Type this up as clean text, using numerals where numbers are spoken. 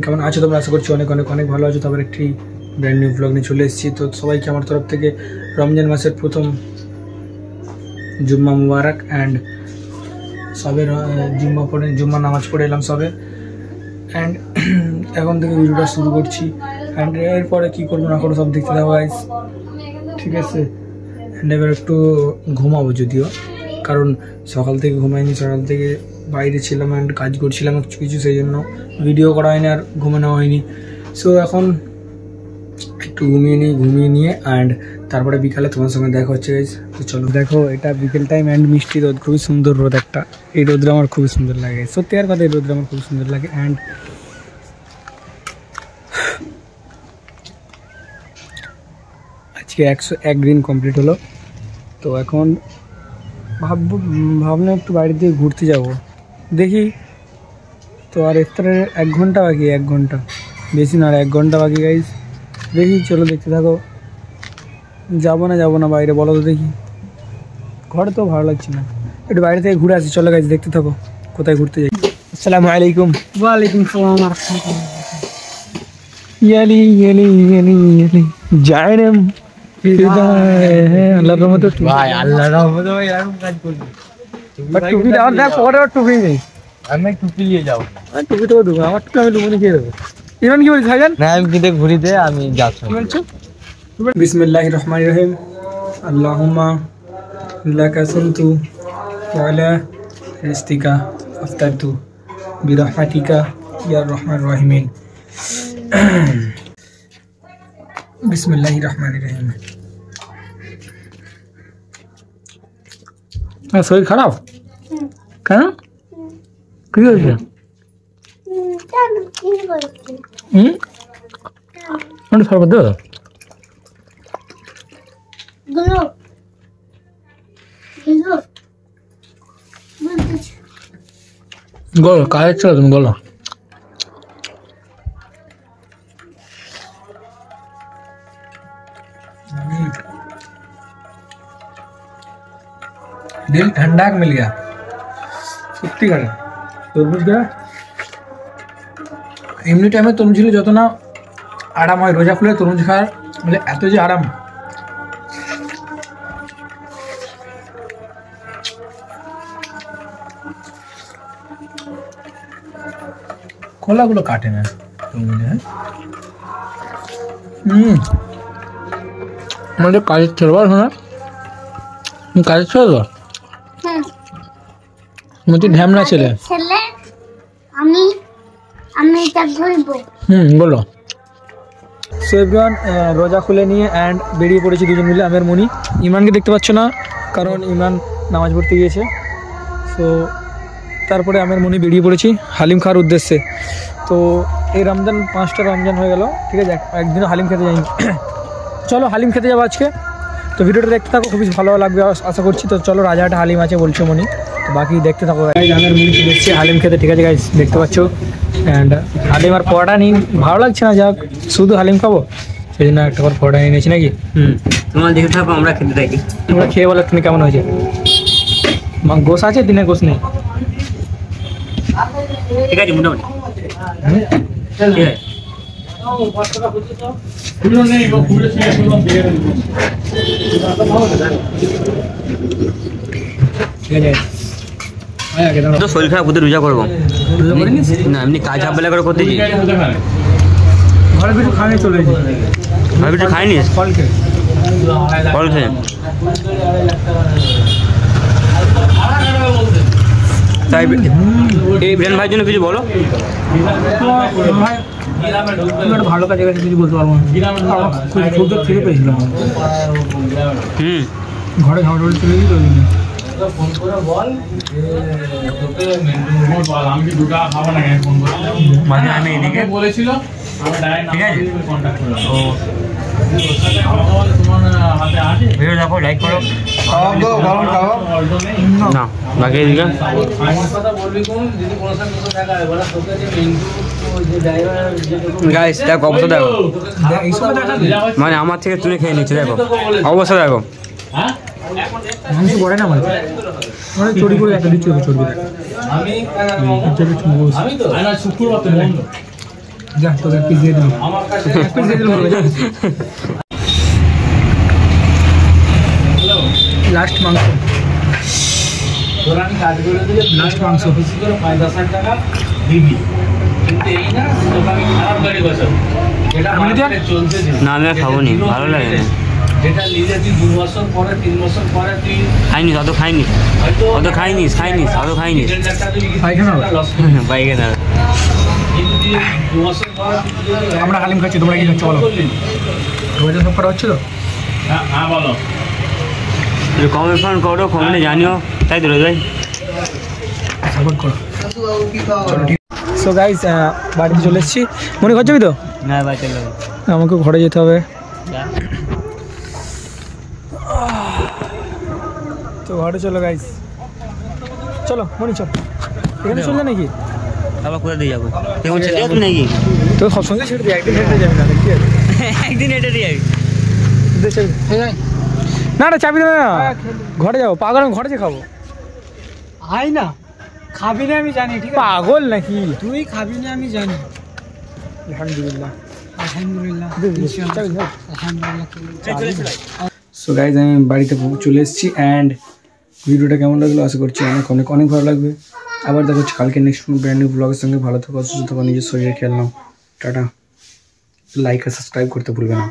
কেমন আছো তোমরা? আশা করছি অনেক অনেক অনেক ভালো আছো। তারপর একটি ব্র্যান্ড নিউ ব্লগ নিয়ে চলে এসেছি। তো সবাইকে আমার তরফ থেকে রমজান মাসের প্রথম জুম্মা মুবারক। অ্যান্ড সবে জুম্মা নামাজ পড়ে এলাম সবে। অ্যান্ড এখন থেকে ভিডিওটা শুরু করছি। অ্যান্ড এরপরে কী করবো না করবো সব দেখতে দেওয়া গাইস, ঠিক আছে? অ্যান্ড এবার একটু ঘুমাবো, যদিও কারণ সকাল থেকে ঘুমাইনি, সকাল থেকে বাইরে ছিলাম অ্যান্ড কাজ করছিলাম কিছু, সেই জন্য ভিডিও করা হয়নি আর ঘুমানো হয়নি। সো এখন একটু ঘুমিয়ে নিয়ে অ্যান্ড তারপরে বিকালে তোমার সঙ্গে দেখা হচ্ছে গাইস। তো চলো, দেখো এটা বিকেল টাইম অ্যান্ড মিষ্টি রোদ, খুবই সুন্দর রোদ একটা। এই রোদটা আমার খুবই সুন্দর লাগে, সত্যি আর কথা, এই রোদটা আমার খুবই সুন্দর লাগে। অ্যান্ড আজকে 101 দিন কমপ্লিট হলো। তো এখন ভাবলাম একটু বাইরে দিয়ে ঘুরতে যাব, দেখি। তো আর ইফতারের 1 ঘন্টা বাকি, 1 ঘন্টা বেশি না, আর 1 ঘন্টা বাকি গাইস। দেখি, চলো দেখতে থাকো। যাবো না বাইরে, বলো তো দেখি। ঘরে তো ভালো লাগছে না, একটু বাইরে থেকে ঘুরে আসি। চলো গাইস, দেখতে থাকো কোথায় ঘুরতে যাই। আসসালামু আলাইকুম। ওয়ালাইকুম সালাম। ইয়ালি জানেম আল্লাহর রহমতে ভাই আল্লাহর রহমতে ভাই এরকম কাজ করবি। টুপি দাও না, পরে টুপি নেই। আমি টুপি নিয়ে যাবো। টুপি তো দেবো, আমার টুপি আমি লুবনি খেয়ে দেবো। ইমান কি বলছিস ভাইজান? না আমি কিনে ঘুরি দে, আমি যাচ্ছি। কি বলছো? বিসমিল্লাহির রহমানির রহিম। আল্লাহুম্মা লাকা সুনতু ওয়া আলা রিজতিকা আফতারতু বিরহমাতিকা ইয়া রহমানির রহিমিন। বিসমিল্লাহির রহমানির রহিম। শরীর খারাপ কেন? কি হয়েছে? শরবত দেবো? গলো কাজ ছিল, তুমি গলো। दिल ठंडा मिल गया সত্যি করে। তরমুজটা এমনি টাইমে তরমুজ খেলে যত না আরাম হয়, রোজা খুলে তরমুজ খাওয়ার মানে এত যে আরাম। খোলাগুলো কাটে না তরমুজে। আমাদের কাজের ছিল বল, শোনা কাজের ছিল তো তুই ঢ্যামনা ছেলে। বলো। সো এভরিওয়ান, রোজা খুলে নিয়ে অ্যান্ড বেরিয়ে পড়েছি দুজন মিলে। আমের মনি, ইমরানকে দেখতে পাচ্ছ না কারণ ইমরান নামাজ পড়তে গিয়েছে। সো তারপরে আমের মনি বেরিয়ে পড়েছি হালিম খাওয়ার উদ্দেশ্যে। তো এই রমজান 5টা রমজান হয়ে গেল, ঠিক আছে, একদিনও হালিম খেতে যাইনি। চলো হালিম খেতে যাবো আজকে। তো ভিডিওটা দেখতে থাকো, খুবই ভালো লাগবে আশা করছি। তো চলো, রাজাহাটে হালিম আছে বলছো মনি, তো বাকি দেখতে থাকো। আমের মনি চলে এসেছি হালিম খেতে, ঠিক আছে গাইস, দেখতে পাচ্ছ। অ্যান্ড হালিম আর পরোটা নিই, ভালো লাগছে না, যাক শুধু হালিম খাবো সেই জন্য একটা করে পরোটা নিয়ে নিয়েছি নাকি। তোমার দেখে থাকো, আমরা খেতে থাকি। তোমরা খেয়ে বলো তুমি কেমন হয়েছে। গোস আছে, দিনে গোস নেই, ঠিক আছে মোটামুটি। তো শরীর খারাপ করতে রোজা করবো না, এমনি কাজ হাববেলা করে করতেছি। ঘরে কিছু খানে চলে এসেছি, ঘরে কিছু খাইনি, ফল খেয়ে তাই। এই বিরান ভাইয়ের জন্য কিছু বলো। ভালো কাজে গেছে কিছু বলতে পারবো না, খুব থেকে পেয়েছিলাম। ঘরে ঝগড়া চলে গেছি তো ফোন করে বল আমি দুটা খাবো না, ফোন করে মানে আমি এদিকে বলেছিল, ঠিক আছে। ভিডিও দেখো, লাইক করো না, বাকি এদিকে গাইস দেখো অবস্থা, দেখো মানে আমার থেকে তুলে খেয়ে নিচ্ছে, দেখো অবস্থা দেখো। মাংস পড়ে না আমার চড়ি করে একটা দিচ্ছি চর্বি যা তোদের পিস দিয়ে দিলাম লাস্ট মাংস লাস্ট মাংস করে 5-10 টাকা দিবি কিন্তু এই না দোকানে খারাপ গাড়ি বসে এটা আমাদের চলছে না আমি খাবো নি ভালো লাগে না যেটা নিজে তুই 2 বছর পরে 3 বছর পরে তুই খাইনি অত খাইনিস অত খাইনিস অত খাইনিস পাইখানা আমরা হালিম খাচ্ছি তোমরা কি খাচ্ছ বলো রোজা সব করা হচ্ছে তো হ্যাঁ বলো কমেন্ট ফোন করো কমেন্টে জানিও তাই তো ভাই সাপোর্ট করো সো গাইস বাড়িতে চলে এসেছি মনে ঘর যাবি তো না ভাই চলো আমাকে ঘরে যেতে হবে তো ঘরে চলো গাইস চলো মনে চল এখানে চললে নাকি আবার কোথা দিয়ে যাবো কেমন ছেড়ে যাবো নাকি তো সব সঙ্গে ছেড়ে দিই একদিন হেঁটে যাবি না কি একদিন হেঁটে দিয়ে যাবি না না চাবি দেবে না ঘরে যাবো পাগল আমি ঘরে যে খাবো আয় না খাবি না আমি জানি ঠিক আছে পাগল নাকি তুই খাবি না আমি জানি আলহামদুলিল্লাহ সো গাইজ আমি বাড়িতে চলে এসেছি অ্যান্ড ভিডিওটা কেমন লাগলো আশা করছি অনেক ভালো লাগবে আবার দেখো কালকে নেক্সট কোনো ব্র্যান্ড নিউ ব্লগের সঙ্গে ভালো থাকো অসুস্থ থাকো নিজের শরীরে খেয়াল নাও টাটা লাইক আর সাবস্ক্রাইব করতে ভুলবে না